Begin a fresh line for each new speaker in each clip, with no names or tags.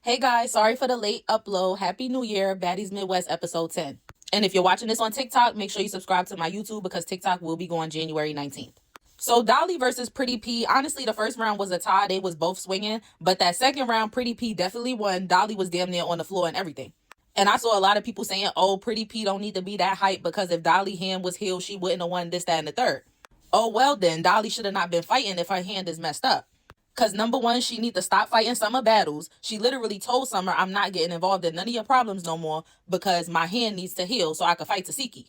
Hey guys, sorry for the late upload. Happy New Year, Baddies Midwest episode 10. And if you're watching this on TikTok, make sure you subscribe to my YouTube because TikTok will be going January 19th. So Dolly versus Pretty P, honestly, the first round was a tie. They was both swinging. But that second round, Pretty P definitely won. Dolly was damn near on the floor and everything. And I saw a lot of people saying, oh, Pretty P don't need to be that hype because if Dolly's hand was healed, she wouldn't have won this, that, and the third. Oh, well then, Dolly should have not been fighting if her hand is messed up. Because number one, she need to stop fighting Summer battles. She literally told Summer, I'm not getting involved in none of your problems no more because my hand needs to heal so I can fight Tasiki.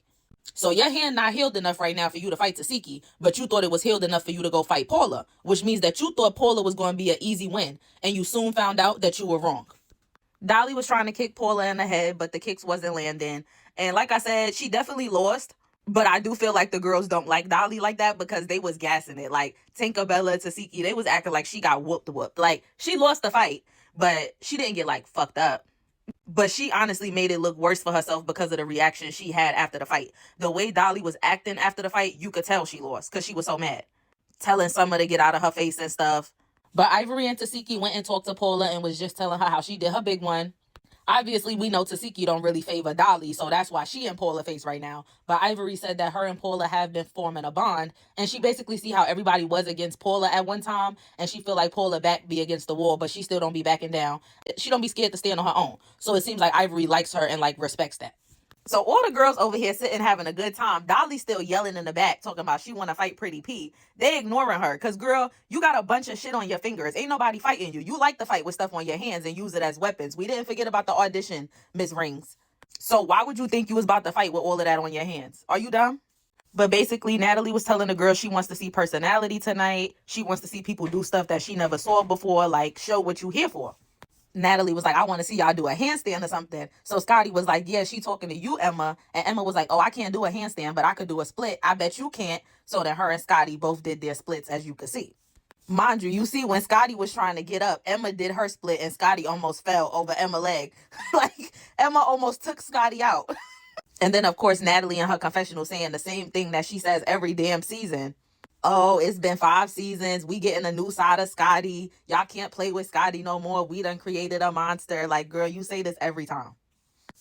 So your hand not healed enough right now for you to fight Tasiki, but you thought it was healed enough for you to go fight Paula, which means that you thought Paula was going to be an easy win, and you soon found out that you were wrong. Dolly was trying to kick Paula in the head, but the kicks wasn't landing. And like I said, she definitely lost. But I do feel like the girls don't like Dolly like that because they was gassing it. Like Tinkerbella, Tasiki, they was acting like she got whooped. Like she lost the fight, but she didn't get like fucked up. But she honestly made it look worse for herself because of the reaction she had after the fight. The way Dolly was acting after the fight, you could tell she lost because she was so mad. Telling Summer to get out of her face and stuff. But Ivori and Tasiki went and talked to Paula and was just telling her how she did her big one. Obviously, we know Tasiki don't really favor Dolly, so that's why she in Paula face right now. But Ivori said that her and Paula have been forming a bond, and she basically see how everybody was against Paula at one time, and she feel like Paula back be against the wall, but she still don't be backing down. She don't be scared to stand on her own. So it seems like Ivori likes her and like respects that. So all the girls over here sitting having a good time. Dolly's still yelling in the back, talking about she want to fight Pretty P. They ignoring her because, girl, you got a bunch of shit on your fingers. Ain't nobody fighting you. You like to fight with stuff on your hands and use it as weapons. We didn't forget about the audition, Miss Rings. So why would you think you was about to fight with all of that on your hands? Are you dumb? But basically, Natalie was telling the girl she wants to see personality tonight. She wants to see people do stuff that she never saw before, like show what you here for. Natalie was like, I want to see y'all do a handstand or something. So Scotty was like, yeah, she talking to you, Emma. And Emma was like, oh, I can't do a handstand, but I could do a split. I bet you can't. So then her and Scotty both did their splits, as you could see. Mind you, you see when Scotty was trying to get up, Emma did her split and Scotty almost fell over Emma's leg. Like, Emma almost took Scotty out. And then, of course, Natalie in her confessional saying the same thing that she says every damn season. Oh, it's been 5 seasons. We getting a new side of Scotty. Y'all can't play with Scotty no more. We done created a monster. Like, girl, you say this every time.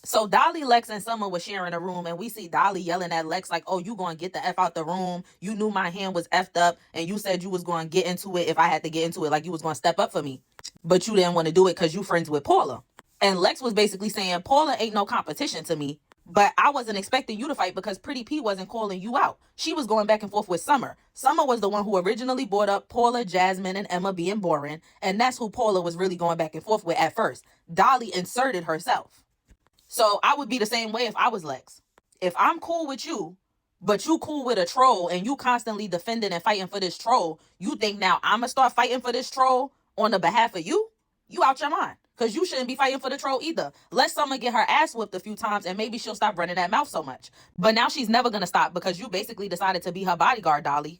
So Dolly, Lex, and Summer was sharing a room, and we see Dolly yelling at Lex like, oh, you going to get the F out the room. You knew my hand was F'd up, and you said you was going to get into it if I had to get into it. Like, you was going to step up for me. But you didn't want to do it because you friends with Paula. And Lex was basically saying, Paula ain't no competition to me. But I wasn't expecting you to fight because Pretty P wasn't calling you out. She was going back and forth with Summer. Summer was the one who originally brought up Paula, Jasmine, and Emma being boring. And that's who Paula was really going back and forth with at first. Dolly inserted herself. So I would be the same way if I was Lex. If I'm cool with you, but you cool with a troll and you constantly defending and fighting for this troll, you think now I'm going to start fighting for this troll on the behalf of you? You out your mind. Because you shouldn't be fighting for the troll either. Let Summer get her ass whipped a few times and maybe she'll stop running that mouth so much. But now she's never going to stop because you basically decided to be her bodyguard, Dolly.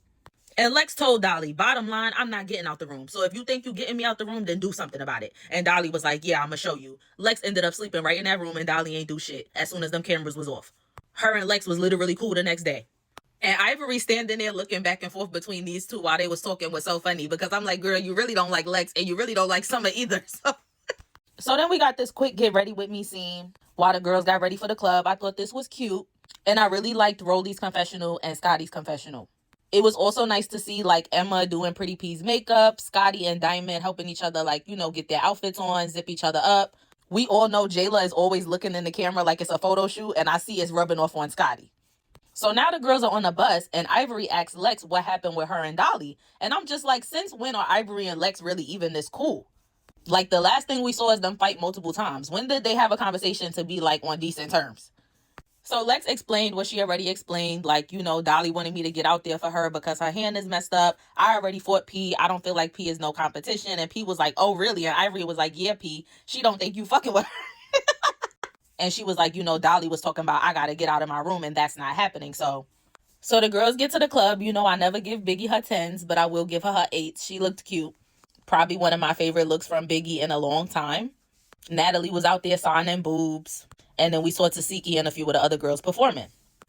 And Lex told Dolly, bottom line, I'm not getting out the room. So if you think you're getting me out the room, then do something about it. And Dolly was like, yeah, I'm going to show you. Lex ended up sleeping right in that room and Dolly ain't do shit as soon as them cameras was off. Her and Lex was literally cool the next day. And Ivori standing there looking back and forth between these two while they was talking was so funny because I'm like, girl, you really don't like Lex and you really don't like Summer either. So then we got this quick get ready with me scene while the girls got ready for the club. I thought this was cute. And I really liked Rolly's confessional and Scotty's confessional. It was also nice to see like Emma doing Pretty P's makeup, Scotty and Diamond helping each other like, get their outfits on, zip each other up. We all know Jayla is always looking in the camera like it's a photo shoot and I see it's rubbing off on Scotty. So now the girls are on the bus and Ivori asks Lex what happened with her and Dolly. And I'm just like, since when are Ivori and Lex really even this cool? Like, the last thing we saw is them fight multiple times. When did they have a conversation to be, like, on decent terms? So Lex explained what she already explained. Like, Dolly wanted me to get out there for her because her hand is messed up. I already fought P. I don't feel like P is no competition. And P was like, oh, really? And Ivori was like, yeah, P. She don't think you fucking with her. And she was like, Dolly was talking about, I got to get out of my room. And that's not happening. So the girls get to the club. I never give Biggie her 10s, but I will give her 8s. She looked cute. Probably one of my favorite looks from Biggie in a long time. Natalie was out there signing boobs. And then we saw Tasiki and a few of the other girls performing.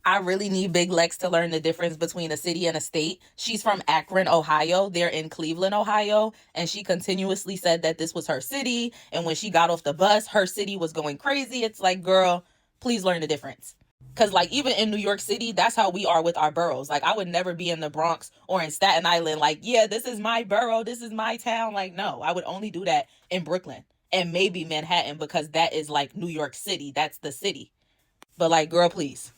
I really need Big Lex to learn the difference between a city and a state. She's from Akron, Ohio. They're in Cleveland, Ohio. And she continuously said that this was her city. And when she got off the bus, her city was going crazy. It's like, girl, please learn the difference. Because, like, even in New York City, that's how we are with our boroughs. Like, I would never be in the Bronx or in Staten Island, like, yeah, this is my borough, this is my town. Like, no, I would only do that in Brooklyn and maybe Manhattan because that is, like, New York City. That's the city. But, like, girl, please.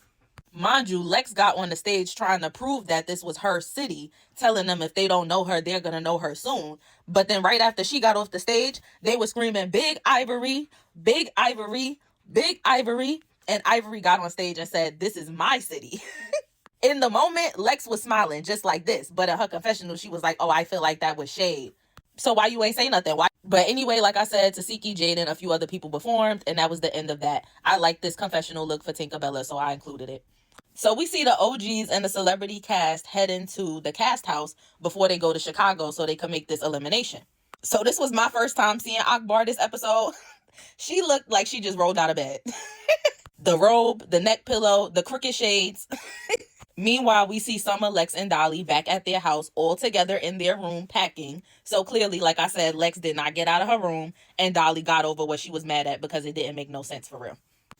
Mind you, Lex got on the stage trying to prove that this was her city, telling them if they don't know her, they're going to know her soon. But then right after she got off the stage, they were screaming, Big Ivori, Big Ivori, Big Ivori. And Ivori got on stage and said, this is my city. In the moment, Lex was smiling just like this. But in her confessional, she was like, oh, I feel like that was shade. So why you ain't say nothing? Why? But anyway, like I said, Tasiki, Jaden, a few other people performed. And that was the end of that. I like this confessional look for Tinkerbella, so I included it. So we see the OGs and the celebrity cast head into the cast house before they go to Chicago so they can make this elimination. So this was my first time seeing Akbar this episode. She looked like she just rolled out of bed. The robe, the neck pillow, the crooked shades. Meanwhile, we see Summer, Lex, and Dolly back at their house all together in their room packing. So clearly, like I said, Lex did not get out of her room and Dolly got over what she was mad at because it didn't make no sense for real.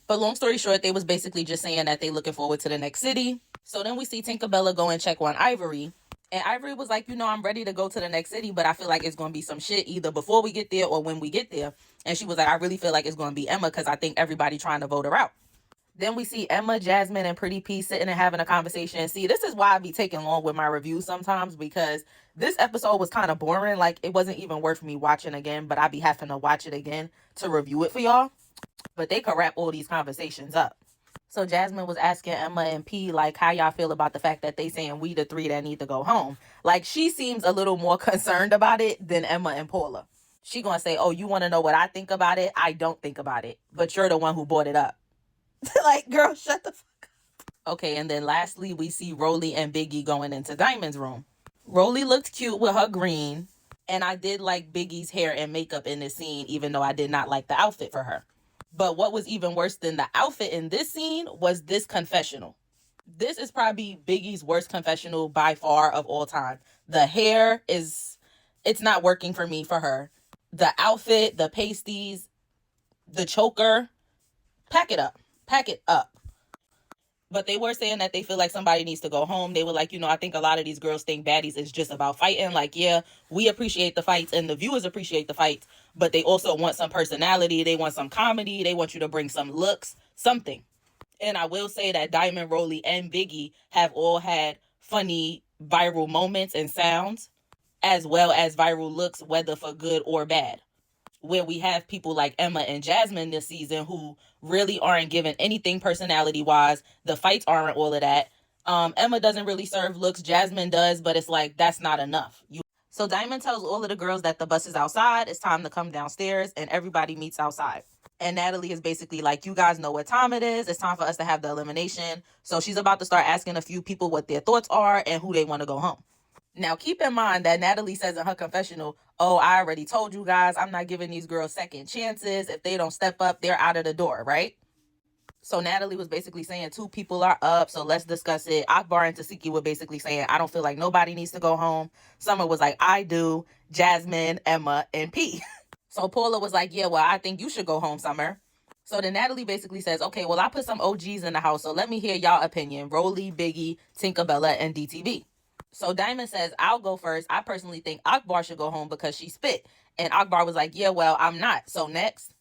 But long story short, they was basically just saying that they looking forward to the next city. So then we see Tinkerbella go and check on Ivori. And Ivori was like, I'm ready to go to the next city, but I feel like it's going to be some shit either before we get there or when we get there. And she was like, I really feel like it's going to be Emma because I think everybody trying to vote her out. Then we see Emma, Jasmine, and Pretty P sitting and having a conversation. See, this is why I be taking long with my reviews sometimes because this episode was kind of boring. Like, it wasn't even worth me watching again, but I be having to watch it again to review it for y'all. But they could wrap all these conversations up. So Jasmine was asking Emma and P, like, how y'all feel about the fact that they saying we the three that need to go home. Like, she seems a little more concerned about it than Emma and Paula. She gonna say, oh, you want to know what I think about it? I don't think about it. But you're the one who brought it up. Like, girl, shut the fuck up. Okay, and then lastly, we see Rolly and Biggie going into Diamond's room. Rolly looked cute with her green. And I did like Biggie's hair and makeup in this scene, even though I did not like the outfit for her. But what was even worse than the outfit in this scene was this confessional. This is probably Biggie's worst confessional by far of all time. The hair it's not working for me for her. The outfit, the pasties, the choker, pack it up. Pack it up. But they were saying that they feel like somebody needs to go home. They were like, I think a lot of these girls think Baddies is just about fighting. Like, yeah, we appreciate the fights and the viewers appreciate the fights, but they also want some personality. They want some comedy. They want you to bring some looks, something. And I will say that Diamond, Rolly, and Biggie have all had funny viral moments and sounds, as well as viral looks, whether for good or bad. Where we have people like Emma and Jasmine this season who really aren't given anything personality-wise. The fights aren't all of that. Emma doesn't really serve looks. Jasmine does, but it's like, that's not enough. So Diamond tells all of the girls that the bus is outside. It's time to come downstairs, and everybody meets outside. And Natalie is basically like, you guys know what time it is. It's time for us to have the elimination. So she's about to start asking a few people what their thoughts are and who they want to go home. Now, keep in mind that Natalie says in her confessional, oh, I already told you guys, I'm not giving these girls second chances. If they don't step up, they're out of the door, right? So Natalie was basically saying 2 people are up, so let's discuss it. Akbar and Tasiki were basically saying, I don't feel like nobody needs to go home. Summer was like, I do. Jasmine, Emma, and P. So Paula was like, yeah, well, I think you should go home, Summer. So then Natalie basically says, okay, well, I put some OGs in the house, so let me hear y'all opinion. Rolly, Biggie, Tinkerbella, and DTV. So Diamond says, I'll go first. I personally think Akbar should go home because she spit. And Akbar was like, yeah, well, I'm not. So next.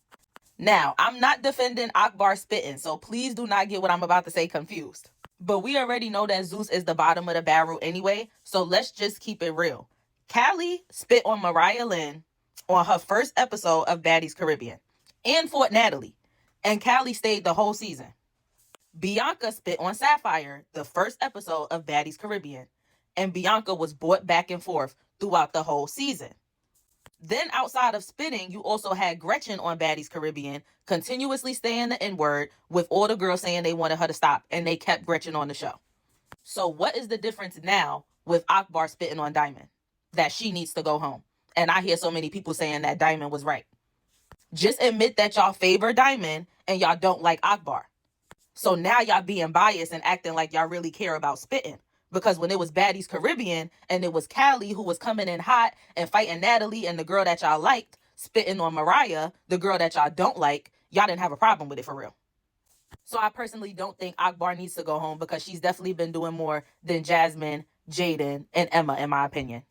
Now, I'm not defending Akbar spitting, so please do not get what I'm about to say confused. But we already know that Zeus is the bottom of the barrel anyway, so let's just keep it real. Callie spit on Mariah Lynn on her first episode of Baddies Caribbean and fought Natalie. And Callie stayed the whole season. Bianca spit on Sapphire the first episode of Baddies Caribbean. And Bianca was brought back and forth throughout the whole season. Then outside of spitting, you also had Gretchen on Baddies Caribbean continuously saying the N-word with all the girls saying they wanted her to stop, and they kept Gretchen on the show. So what is the difference now with Akbar spitting on Diamond? That she needs to go home. And I hear so many people saying that Diamond was right. Just admit that y'all favor Diamond and y'all don't like Akbar. So now y'all being biased and acting like y'all really care about spitting. Because when it was Baddies Caribbean and it was Callie who was coming in hot and fighting Natalie and the girl that y'all liked, spitting on Mariah, the girl that y'all don't like, y'all didn't have a problem with it for real. So I personally don't think Akbar needs to go home because she's definitely been doing more than Jasmine, Jaden, and Emma, in my opinion.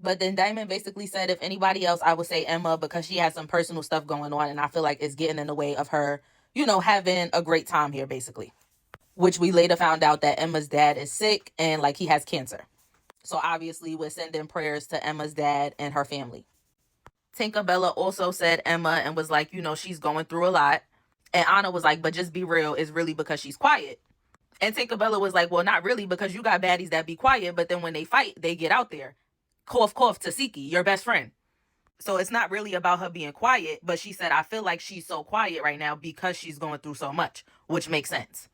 But then Diamond basically said if anybody else, I would say Emma because she has some personal stuff going on and I feel like it's getting in the way of her, having a great time here, basically. Which we later found out that Emma's dad is sick and like he has cancer. So obviously we're sending prayers to Emma's dad and her family. Tinkerbella also said Emma and was like, she's going through a lot. And Anna was like, but just be real, it's really because she's quiet. And Tinkerbella was like, well, not really, because you got baddies that be quiet, but then when they fight, they get out there. Cough, cough, Tasiki, your best friend. So it's not really about her being quiet, but she said, I feel like she's so quiet right now because she's going through so much, which makes sense.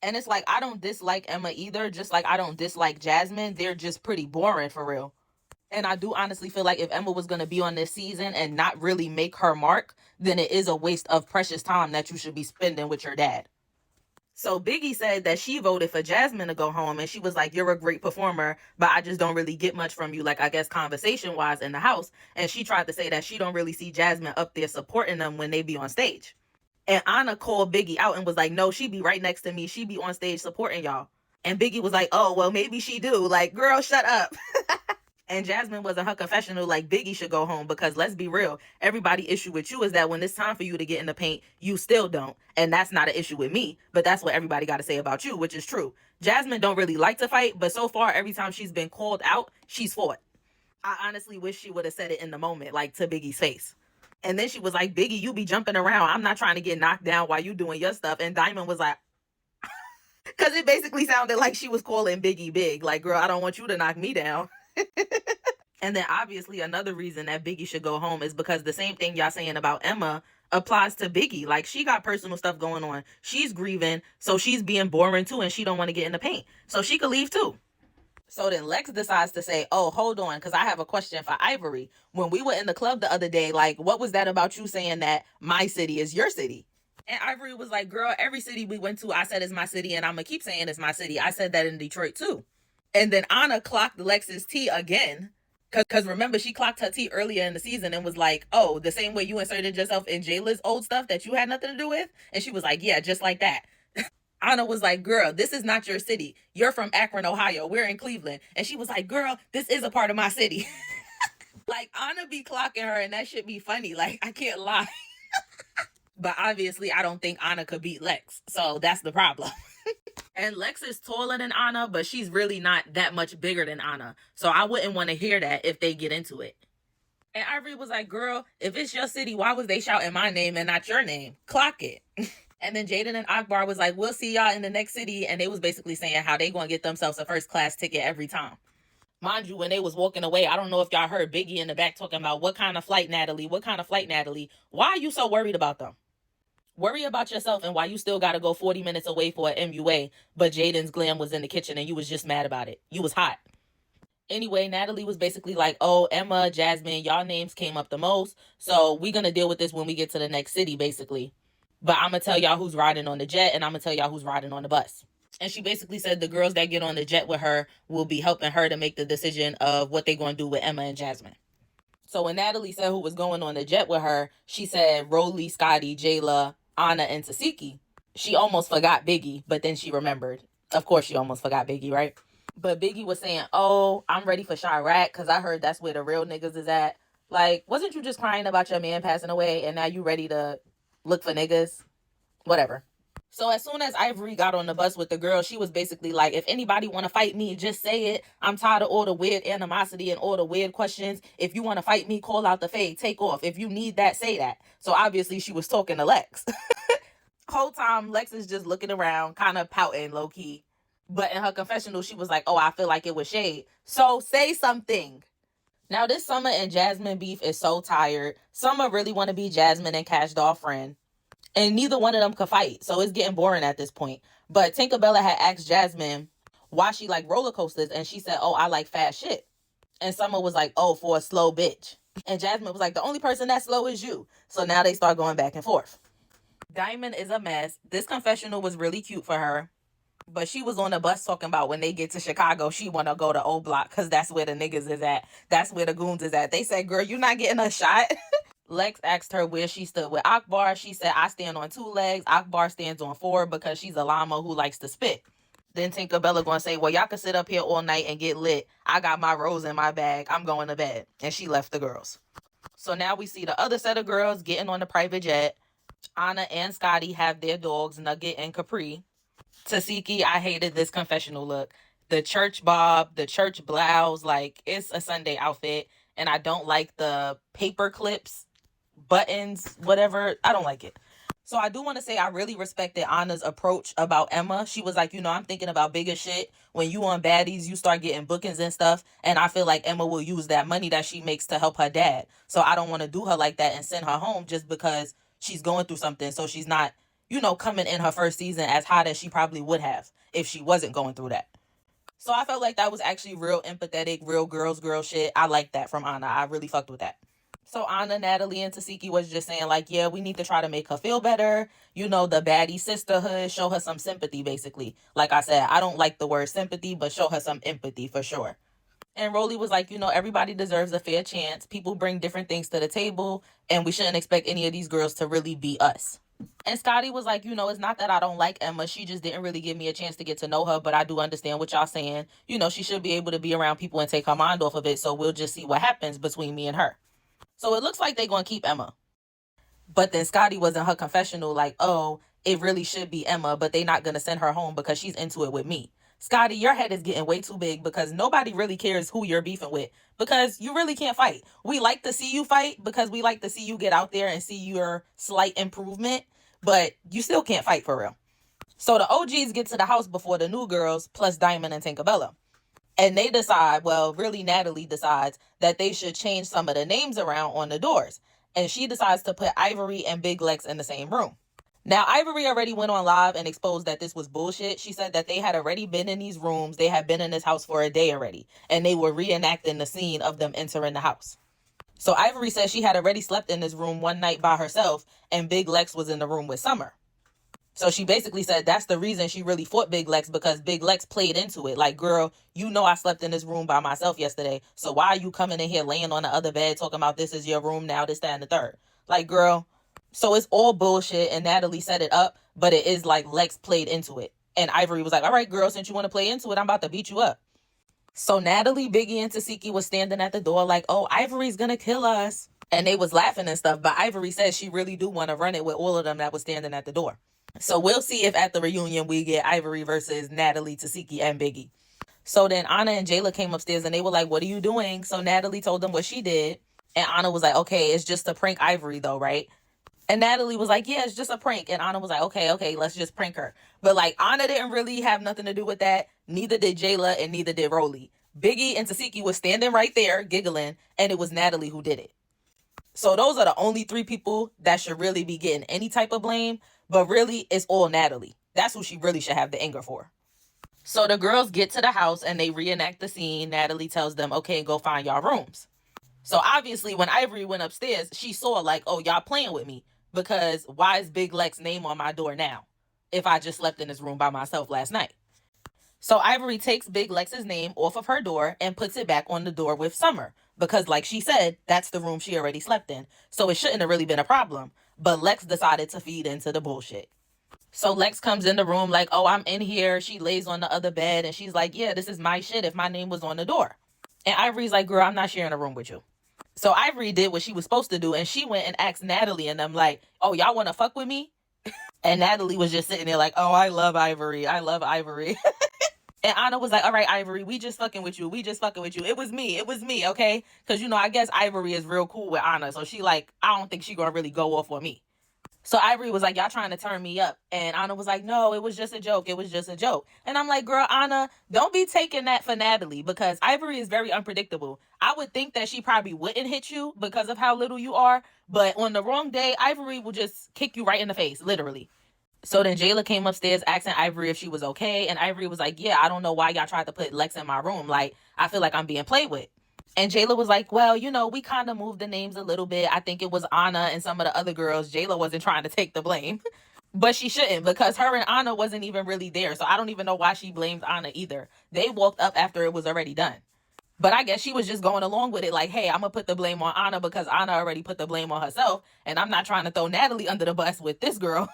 And it's like, I don't dislike Emma either, just like I don't dislike Jasmine. They're just pretty boring for real. And I do honestly feel like if Emma was going to be on this season and not really make her mark, then it is a waste of precious time that you should be spending with your dad. So Biggie said that she voted for Jasmine to go home and she was like, you're a great performer, but I just don't really get much from you, like I guess conversation wise in the house. And she tried to say that she don't really see Jasmine up there supporting them when they be on stage. And Anna called Biggie out and was like, no, she be right next to me. She be on stage supporting y'all. And Biggie was like, oh, well, maybe she do. Like, girl, shut up. And Jasmine was in her confessional like Biggie should go home because let's be real, everybody issue with you is that when it's time for you to get in the paint, you still don't. And that's not an issue with me, but that's what everybody got to say about you, which is true. Jasmine don't really like to fight, but so far, every time she's been called out, she's fought. I honestly wish she would have said it in the moment, like to Biggie's face. And then she was like, Biggie, you be jumping around. I'm not trying to get knocked down while you doing your stuff. And Diamond was like, because it basically sounded like she was calling Biggie big. Like, girl, I don't want you to knock me down. And then obviously another reason that Biggie should go home is because the same thing y'all saying about Emma applies to Biggie. Like, she got personal stuff going on. She's grieving, so she's being boring too, and she don't want to get in the paint. So she could leave too. So then Lex decides to say, oh, hold on, because I have a question for Ivori. When we were in the club the other day, like, what was that about you saying that my city is your city? And Ivori was like, girl, every city we went to, I said it's my city, and I'm going to keep saying it's my city. I said that in Detroit too. And then Anna clocked Lex's tea again. Because remember, she clocked her tea earlier in the season and was like, oh, the same way you inserted yourself in Jayla's old stuff that you had nothing to do with? And she was like, yeah, just like that. Anna was like, girl, this is not your city. You're from Akron, Ohio. We're in Cleveland. And she was like, girl, this is a part of my city. Like, Anna be clocking her and that should be funny. Like, I can't lie. But obviously, I don't think Anna could beat Lex. So that's the problem. And Lex is taller than Anna, but she's really not that much bigger than Anna. So I wouldn't want to hear that if they get into it. And Ivory was like, girl, if it's your city, why was they shouting my name and not your name? Clock it. And then Jaden and Akbar was like, we'll see y'all in the next city. And they was basically saying how they going to get themselves a first class ticket every time. Mind you, when they was walking away, I don't know if y'all heard Biggie in the back talking about what kind of flight, Natalie? What kind of flight, Natalie? Why are you so worried about them? Worry about yourself and why you still got to go 40 minutes away for an MUA, but Jaden's glam was in the kitchen and you was just mad about it. You was hot. Anyway, Natalie was basically like, oh, Emma, Jasmine, y'all names came up the most, so we're going to deal with this when we get to the next city, basically. But I'm going to tell y'all who's riding on the jet and I'm going to tell y'all who's riding on the bus. And she basically said the girls that get on the jet with her will be helping her to make the decision of what they're going to do with Emma and Jasmine. So when Natalie said who was going on the jet with her, she said Rolly, Scotty, Jayla, Anna, and Tasiki. She almost forgot Biggie, but then she remembered. Of course she almost forgot Biggie, right? But Biggie was saying, oh, I'm ready for Chirac because I heard that's where the real niggas is at. Like, wasn't you just crying about your man passing away and now you ready to look for niggas? Whatever. So as soon as Ivori got on the bus with the girl, she was basically like, if anybody want to fight me, just say it. I'm tired of all the weird animosity and all the weird questions. If you want to fight me, call out the fade, take off. If you need that, say that. So obviously she was talking to Lex. Whole time, Lex is just looking around, kind of pouting low-key. But in her confessional, she was like, oh, I feel like it was shade. So say something. Now, this Summer and Jasmine beef is so tired. Summer really want to be Jasmine and Cash Doll friend. And neither one of them could fight. So it's getting boring at this point. But Tinkerbella had asked Jasmine why she like roller coasters. And she said, oh, I like fast shit. And Summer was like, oh, for a slow bitch. And Jasmine was like, the only person that's slow is you. So now they start going back and forth. Diamond is a mess. This confessional was really cute for her. But she was on the bus talking about when they get to Chicago, she want to go to O Block because that's where the niggas is at. That's where the goons is at. They said, girl, you not getting a shot. Lex asked her where she stood with Akbar. She said, I stand on 2 legs. Akbar stands on 4 because she's a llama who likes to spit. Then Tinkerbella gonna say, well, y'all can sit up here all night and get lit. I got my rose in my bag. I'm going to bed. And she left the girls. So now we see the other set of girls getting on the private jet. Anna and Scotty have their dogs, Nugget and Capri. Tasiki, I hated this confessional look. The church bob, the church blouse, like it's a Sunday outfit. And I don't like the paper clips, buttons, whatever. I don't like it. So I do want to say I really respected Anna's approach about Emma. She was like, I'm thinking about bigger shit. When you on Baddies, you start getting bookings and stuff. And I feel like Emma will use that money that she makes to help her dad. So I don't want to do her like that and send her home just because she's going through something. So she's not, coming in her first season as hot as she probably would have if she wasn't going through that. So I felt like that was actually real empathetic, real girl shit. I like that from Anna. I really fucked with that. So Anna, Natalie, and Tasiki was just saying like, yeah, we need to try to make her feel better. The baddie sisterhood, show her some sympathy, basically. Like I said, I don't like the word sympathy, but show her some empathy for sure. And Rolly was like, everybody deserves a fair chance. People bring different things to the table, and we shouldn't expect any of these girls to really be us. And Scotty was like, it's not that I don't like Emma. She just didn't really give me a chance to get to know her, but I do understand what y'all saying. She should be able to be around people and take her mind off of it, so we'll just see what happens between me and her. So it looks like they're going to keep Emma. But then Scotty was in her confessional like, oh, it really should be Emma, but they're not going to send her home because she's into it with me. Scotty, your head is getting way too big because nobody really cares who you're beefing with because you really can't fight. We like to see you fight because we like to see you get out there and see your slight improvement, but you still can't fight for real. So the OGs get to the house before the new girls plus Diamond and Tinkerbella. And they decide, well, really Natalie decides that they should change some of the names around on the doors. And she decides to put Ivori and Big Lex in the same room. Now, Ivori already went on live and exposed that this was bullshit. She said that they had already been in these rooms. They had been in this house for a day already. And they were reenacting the scene of them entering the house. So Ivori said she had already slept in this room one night by herself. And Big Lex was in the room with Summer. So she basically said that's the reason she really fought Big Lex because Big Lex played into it. Like, girl, I slept in this room by myself yesterday. So why are you coming in here laying on the other bed talking about this is your room now, this, that, and the third? Like, girl, so it's all bullshit and Natalie set it up, but it is like Lex played into it. And Ivori was like, all right, girl, since you want to play into it, I'm about to beat you up. So Natalie, Biggie, and Tasiki was standing at the door like, oh, Ivori's going to kill us. And they was laughing and stuff. But Ivori said she really do want to run it with all of them that was standing at the door. So we'll see if at the reunion we get Ivori versus Natalie, Tasiki, and Biggie. So then Anna and Jayla came upstairs and they were like, what are you doing? So Natalie told them what she did. And Anna was like, okay, it's just a prank Ivori though, right? And Natalie was like, yeah, it's just a prank. And Anna was like, okay, let's just prank her. But like Anna didn't really have nothing to do with that. Neither did Jayla and neither did Rolly. Biggie and Tasiki was standing right there giggling and it was Natalie who did it. So those are the only 3 people that should really be getting any type of blame. But really, it's all Natalie. That's who she really should have the anger for. So the girls get to the house and they reenact the scene. Natalie tells them, okay, go find y'all rooms. So obviously, when Ivori went upstairs, she saw like, oh, y'all playing with me. Because why is Big Lex's name on my door now if I just slept in this room by myself last night? So Ivori takes Big Lex's name off of her door and puts it back on the door with Summer. Because like she said, that's the room she already slept in. So it shouldn't have really been a problem. But Lex decided to feed into the bullshit. So Lex comes in the room like, oh, I'm in here. She lays on the other bed and she's like, yeah, this is my shit if my name was on the door. And Ivori's like, girl, I'm not sharing a room with you. So Ivori did what she was supposed to do. And she went and asked Natalie and them like, oh, y'all want to fuck with me? And Natalie was just sitting there like, oh, I love Ivori. I love Ivori. And Anna was like, all right, Ivori, we just fucking with you. It was me, okay? Because, I guess Ivori is real cool with Anna. So she like, I don't think she gonna really go off on me. So Ivori was like, y'all trying to turn me up. And Anna was like, no, it was just a joke. And I'm like, girl, Anna, don't be taking that for Natalie because Ivori is very unpredictable. I would think that she probably wouldn't hit you because of how little you are. But on the wrong day, Ivori will just kick you right in the face, literally. So then Jayla came upstairs asking Ivori if she was okay. And Ivori was like, yeah, I don't know why y'all tried to put Lex in my room. Like, I feel like I'm being played with. And Jayla was like, well, we kind of moved the names a little bit. I think it was Anna and some of the other girls. Jayla wasn't trying to take the blame. But she shouldn't, because her and Anna wasn't even really there. So I don't even know why she blamed Anna either. They walked up after it was already done. But I guess she was just going along with it like, hey, I'm going to put the blame on Anna because Anna already put the blame on herself. And I'm not trying to throw Natalie under the bus with this girl.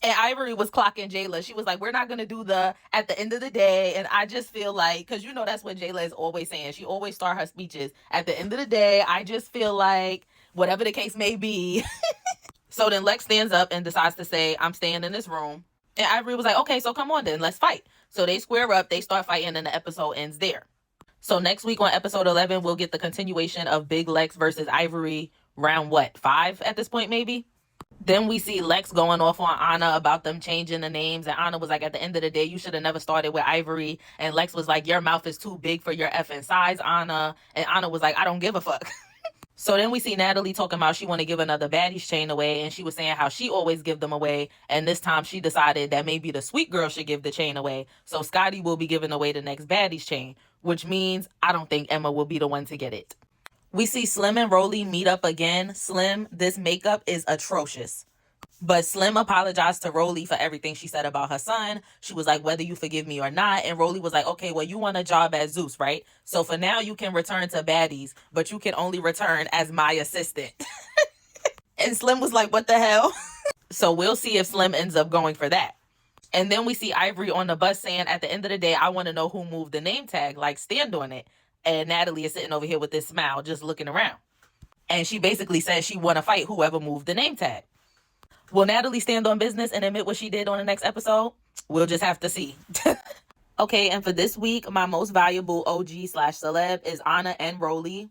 And Ivori was clocking Jayla. She was like, we're not going to do the at the end of the day. And I just feel like, because that's what Jayla is always saying. She always start her speeches. At the end of the day, I just feel like whatever the case may be. So then Lex stands up and decides to say, I'm staying in this room. And Ivori was like, okay, so come on then, let's fight. So they square up, they start fighting, and the episode ends there. So next week on episode 11, we'll get the continuation of Big Lex versus Ivori, round 5 at this point maybe? Then we see Lex going off on Anna about them changing the names. And Anna was like, at the end of the day, you should have never started with Ivori. And Lex was like, your mouth is too big for your effing size, Anna. And Anna was like, I don't give a fuck. So then we see Natalie talking about she want to give another Baddies chain away. And she was saying how she always give them away. And this time she decided that maybe the sweet girl should give the chain away. So Scotty will be giving away the next Baddies chain. Which means I don't think Emma will be the one to get it. We see Slim and Rolly meet up again. Slim, this makeup is atrocious. But Slim apologized to Rolly for everything she said about her son. She was like, whether you forgive me or not. And Rolly was like, okay, well, you want a job at Zeus, right? So for now, you can return to Baddies, but you can only return as my assistant. And Slim was like, what the hell? So we'll see if Slim ends up going for that. And then we see Ivori on the bus saying, at the end of the day, I want to know who moved the name tag, like stand on it. And Natalie is sitting over here with this smile, just looking around. And she basically says she want to fight whoever moved the name tag. Will Natalie stand on business and admit what she did on the next episode? We'll just have to see. Okay, and for this week, my most valuable OG/celeb is Anna and Rolly.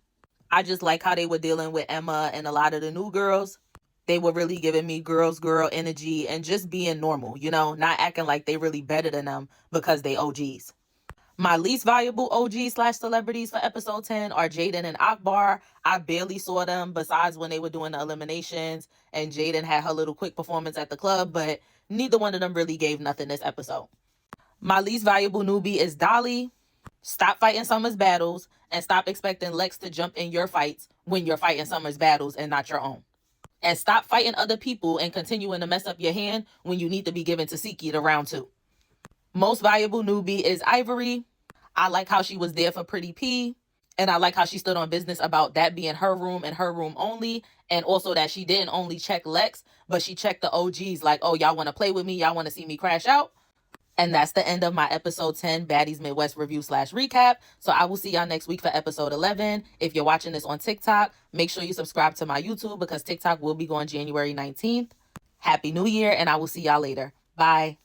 I just like how they were dealing with Emma and a lot of the new girls. They were really giving me girl energy and just being normal, not acting like they really better than them because they OGs. My least valuable OG/celebrities for episode 10 are Jaden and Akbar. I barely saw them besides when they were doing the eliminations, and Jaden had her little quick performance at the club, but neither one of them really gave nothing this episode. My least valuable newbie is Dolly. Stop fighting Summer's battles and stop expecting Lex to jump in your fights when you're fighting Summer's battles and not your own. And stop fighting other people and continuing to mess up your hand when you need to be given to Siki to round 2. Most valuable newbie is Ivori. I like how she was there for Pretty P. And I like how she stood on business about that being her room and her room only. And also that she didn't only check Lex, but she checked the OGs like, oh, y'all want to play with me? Y'all want to see me crash out? And that's the end of my episode 10 Baddies Midwest review/recap. So I will see y'all next week for episode 11. If you're watching this on TikTok, make sure you subscribe to my YouTube because TikTok will be going January 19th. Happy New Year, and I will see y'all later. Bye.